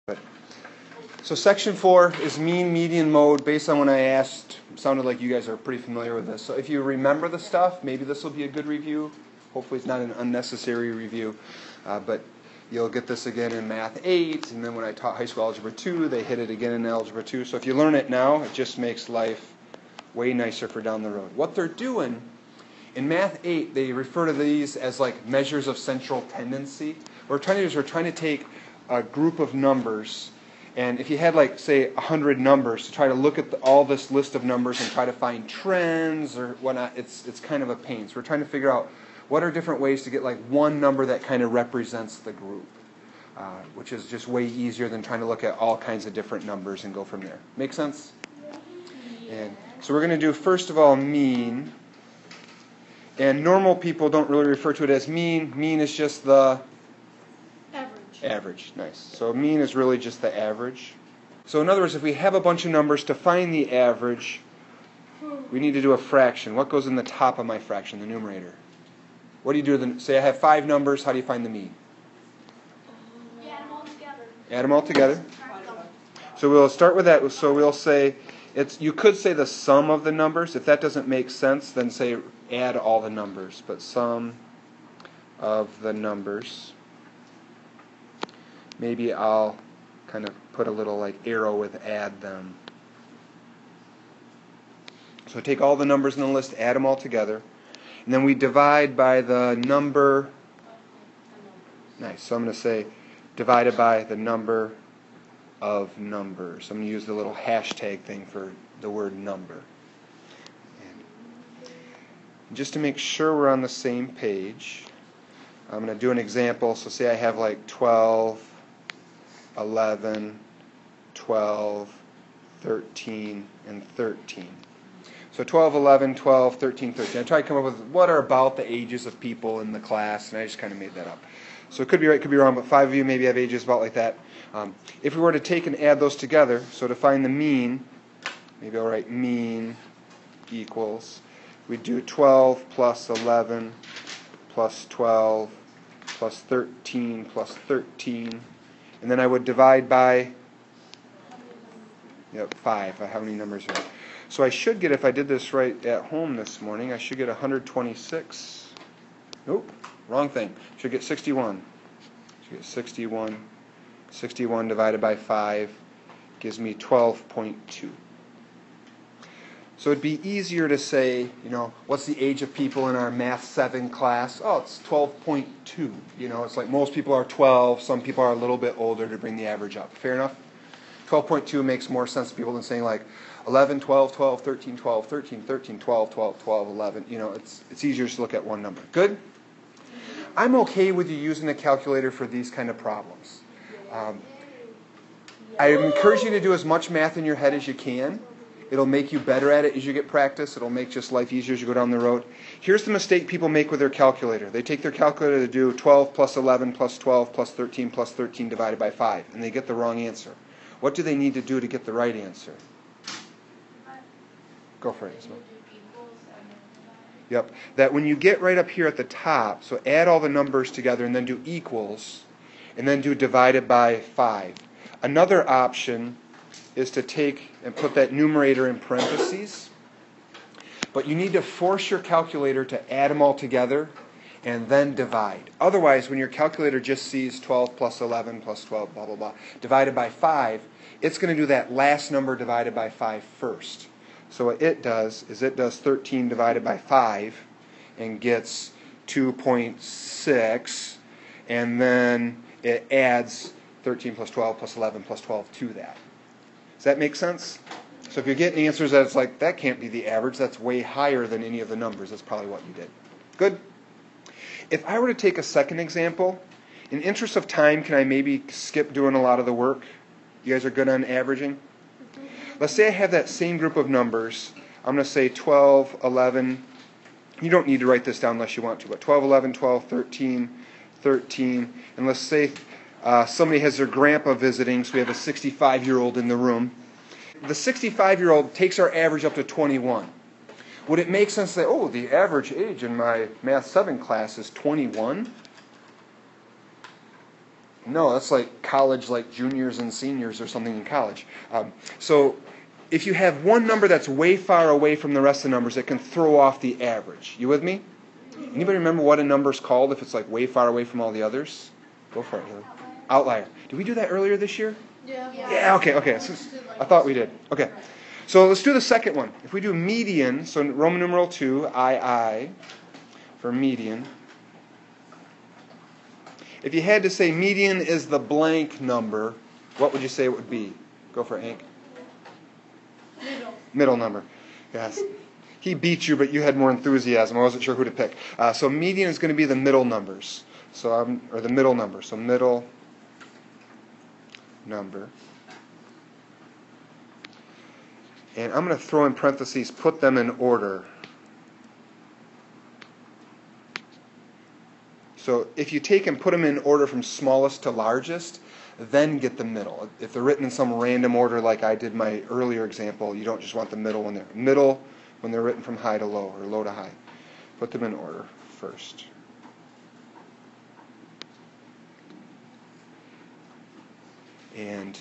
Good. So section 4 is mean, median, mode. Based on when I asked, sounded like you guys are pretty familiar with this. So if you remember the stuff, maybe this will be a good review. Hopefully it's not an unnecessary review. But you'll get this again in Math 8, and then when I taught high school Algebra 2, they hit it again in Algebra 2. So if you learn it now, it just makes life way nicer for down the road. What they're doing, in Math 8, they refer to these as like measures of central tendency. What we're trying to do is we're trying to take a group of numbers, and if you had like say 100 numbers to try to look at all this list of numbers and try to find trends or whatnot, it's kind of a pain. So we're trying to figure out what are different ways to get like one number that kind of represents the group, which is just way easier than trying to look at all kinds of different numbers and go from there. Make sense? And so we're going to do first of all mean, and normal people don't really refer to it as mean. Mean is just the average. Nice. So mean is really just the average. So in other words, if we have a bunch of numbers, to find the average, we need to do a fraction. What goes in the top of my fraction, the numerator? What do you do? Say I have 5 numbers. How do you find the mean? Add them all together. Add them all together. So we'll start with that. So we'll say, you could say the sum of the numbers. If that doesn't make sense, then say add all the numbers. But sum of the numbers. Maybe I'll kind of put a little like arrow with add them. So take all the numbers in the list, add them all together. And then we divide by the number. Nice. So I'm going to say divided by the number of numbers. I'm going to use the little hashtag thing for the word number. And just to make sure we're on the same page, I'm going to do an example. So say I have like 12, 11, 12, 13, and 13. So 12, 11, 12, 13, 13. I tried to come up with what are about the ages of people in the class, and I just kind of made that up. So it could be right, could be wrong, but 5 of you maybe have ages about like that. If we were to take and add those together, so to find the mean, maybe I'll write mean equals, we'd do 12 plus 11 plus 12 plus 13 plus 13. And then I would divide by 5. How many numbers are there? So I should get, if I did this right at home this morning, I should get 126. Nope, wrong thing. Should get 61. Should get 61. 61 divided by 5 gives me 12.2. So it'd be easier to say, what's the age of people in our Math 7 class? Oh, it's 12.2. It's like most people are 12, some people are a little bit older to bring the average up. Fair enough? 12.2 makes more sense to people than saying like 11, 12, 12, 13, 12, 13, 13, 12, 12, 12, 11. It's easier to look at one number. Good? I'm okay with you using a calculator for these kind of problems. I encourage you to do as much math in your head as you can. It'll make you better at it as you get practice. It'll make just life easier as you go down the road. Here's the mistake people make with their calculator. They take their calculator to do 12 plus 11 plus 12 plus 13 divided by 5, and they get the wrong answer. What do they need to do to get the right answer? Go for it, Ismail. Yep. That when you get right up here at the top, so add all the numbers together and then do equals, and then do divided by 5. Another option is to take and put that numerator in parentheses. But you need to force your calculator to add them all together and then divide. Otherwise, when your calculator just sees 12 plus 11 plus 12, blah, blah, blah, divided by 5, it's going to do that last number divided by 5 first. So what it does is it does 13 divided by 5 and gets 2.6, and then it adds 13 plus 12 plus 11 plus 12 to that. Does that make sense? So if you're getting answers that's like, that can't be the average, that's way higher than any of the numbers, that's probably what you did. Good? If I were to take a second example, in interest of time, can I maybe skip doing a lot of the work? You guys are good on averaging? Let's say I have that same group of numbers. I'm going to say 12, 11. You don't need to write this down unless you want to, but 12, 11, 12, 13, 13. And let's say somebody has their grandpa visiting, so we have a 65-year-old in the room. The 65-year-old takes our average up to 21. Would it make sense to say, oh, the average age in my Math 7 class is 21? No, that's like college, like juniors and seniors or something in college. So if you have one number that's way far away from the rest of the numbers, it can throw off the average. You with me? Anybody remember what a number's called if it's like way far away from all the others? Go for it, Haley. Outlier. Did we do that earlier this year? Yeah, okay. So, I thought we did. Okay. So let's do the second one. If we do median, so Roman numeral 2, II, for median. If you had to say median is the blank number, what would you say it would be? Go for it, Hank. Middle number. Yes. He beat you, but you had more enthusiasm. I wasn't sure who to pick. So median is going to be the middle numbers. Or the middle number. So middle number. And I'm going to throw in parentheses, put them in order. So if you take and put them in order from smallest to largest, then get the middle. If they're written in some random order like I did my earlier example, you don't just want the middle when they're written from high to low or low to high. Put them in order first. And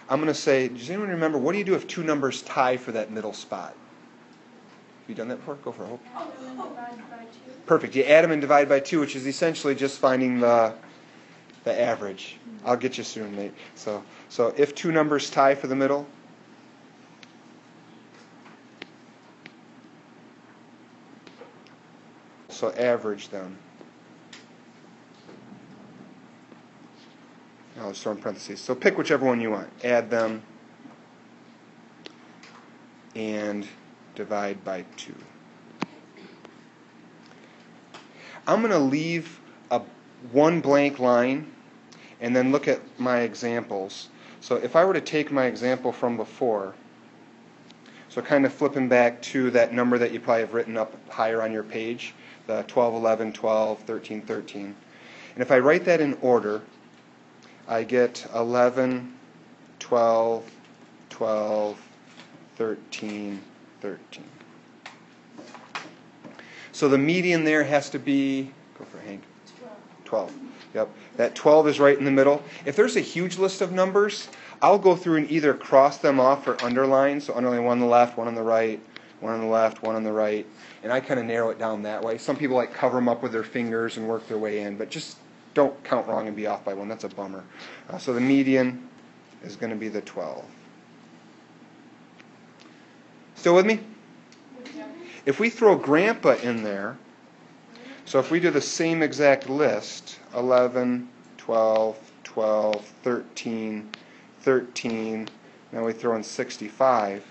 I'm going to say, does anyone remember, what do you do if two numbers tie for that middle spot? Have you done that before? Go for it, Hope. Perfect. You add them and divide by 2, which is essentially just finding the average. I'll get you soon, mate. So if two numbers tie for the middle, so average them. I'll just throw in parentheses. So pick whichever one you want. Add them and divide by 2. I'm going to leave one blank line and then look at my examples. So if I were to take my example from before, so kind of flipping back to that number that you probably have written up higher on your page, the 12, 11, 12, 13, 13. And if I write that in order, I get 11, 12, 12, 13, 13. So the median there has to be, go for it, Hank. 12. Yep. That 12 is right in the middle. If there's a huge list of numbers, I'll go through and either cross them off or underline. So underline one on the left, one on the right, one on the left, one on the right. And I kind of narrow it down that way. Some people like cover them up with their fingers and work their way in. But just don't count wrong and be off by one. That's a bummer. So the median is going to be the 12. Still with me? If we throw grandpa in there, so if we do the same exact list, 11, 12, 12, 13, 13, now we throw in 65,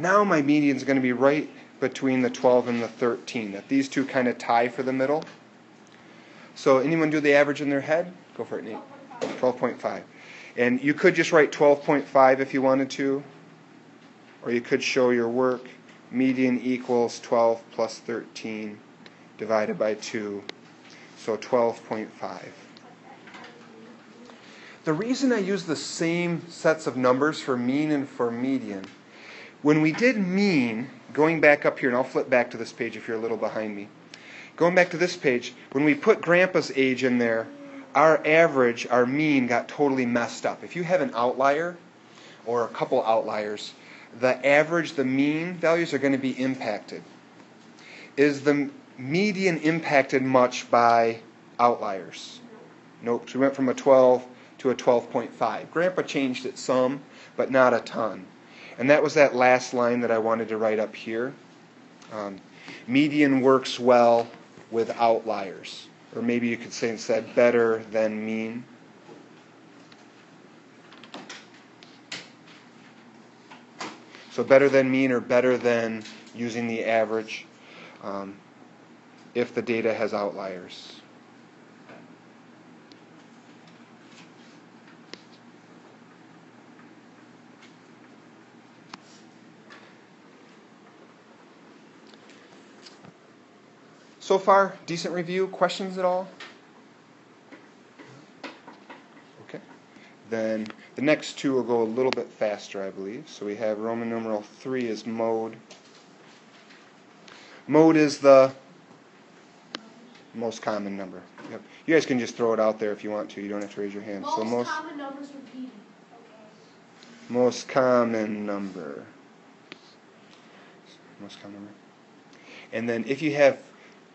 now my median is going to be right between the 12 and the 13, that these two kind of tie for the middle. So anyone do the average in their head? Go for it, Nate. 12.5. And you could just write 12.5 if you wanted to, or you could show your work. Median equals 12 plus 13 divided by 2, so 12.5. The reason I use the same sets of numbers for mean and for median, when we did mean, going back up here, and I'll flip back to this page if you're a little behind me. Going back to this page, when we put Grandpa's age in there, our average, our mean, got totally messed up. If you have an outlier, or a couple outliers, the average, the mean values are going to be impacted. Is the median impacted much by outliers? Nope. So we went from a 12 to a 12.5. Grandpa changed it some, but not a ton. And that was that last line that I wanted to write up here. Median works well with outliers. Or maybe you could say instead better than mean. So better than mean or better than using the average if the data has outliers. So far, decent review. Questions at all? Okay. Then the next two will go a little bit faster, I believe. So we have Roman numeral 3 is mode. Mode is the Most common number. Yep. You guys can just throw it out there if you want to. You don't have to raise your hand. Most common numbers repeated. Most common number. Most common number. And then if you have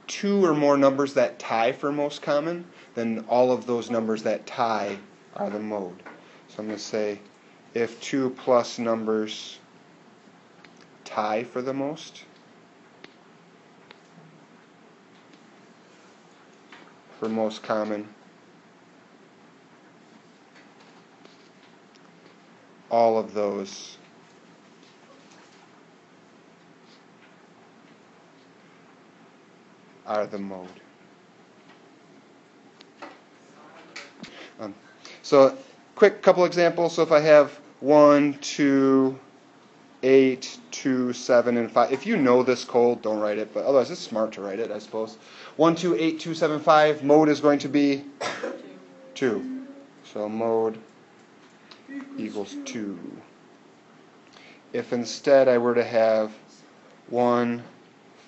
two or more numbers that tie for most common, then all of those numbers that tie are the mode. So I'm going to say if two plus numbers tie for the most, for most common, all of those are the mode. So quick couple examples. So if I have 1, 2, 8, 2, 7, and 5. If you know this cold, don't write it, but otherwise it's smart to write it, I suppose. 1, 2, 8, 2, 7, 5. Mode is going to be 2. So mode equals 2. If instead I were to have 1,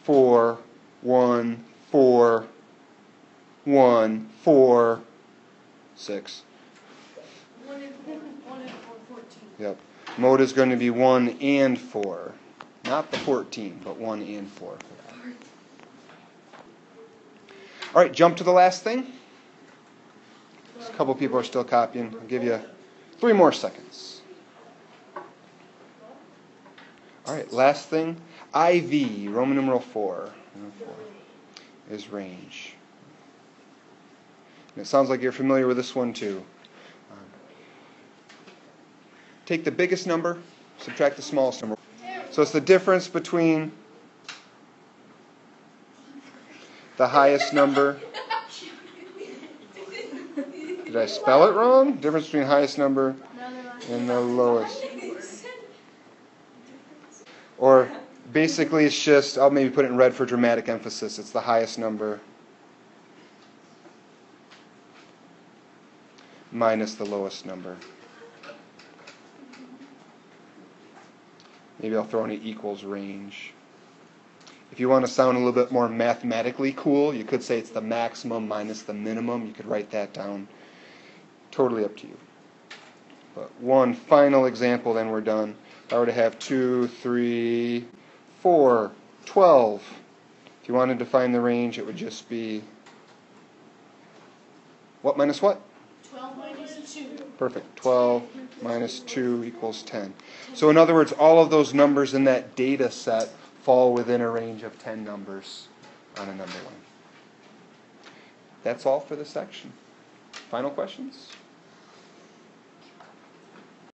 4, 1, 4, 1, 4, 6. 1 and 4, 14. Yep. Mode is going to be 1 and 4. Not the 14, but 1 and 4. All right, jump to the last thing. A couple people are still copying. I'll give you 3 more seconds. All right, last thing. IV, Roman numeral 4, is range. And it sounds like you're familiar with this one too. Take the biggest number, subtract the smallest number. So it's the difference between the highest number. Did I spell it wrong? Difference between highest number and the lowest. Or basically it's just, I'll maybe put it in red for dramatic emphasis. It's the highest number minus the lowest number. Maybe I'll throw in an equals range. If you want to sound a little bit more mathematically cool, you could say it's the maximum minus the minimum. You could write that down. Totally up to you. But one final example, then we're done. If I were to have 2, 3, 4, 12. If you wanted to find the range, it would just be what minus what? 12 minus 2. Perfect. 12 minus 2 equals 10. So in other words, all of those numbers in that data set fall within a range of 10 numbers on a number line. That's all for this section. Final questions?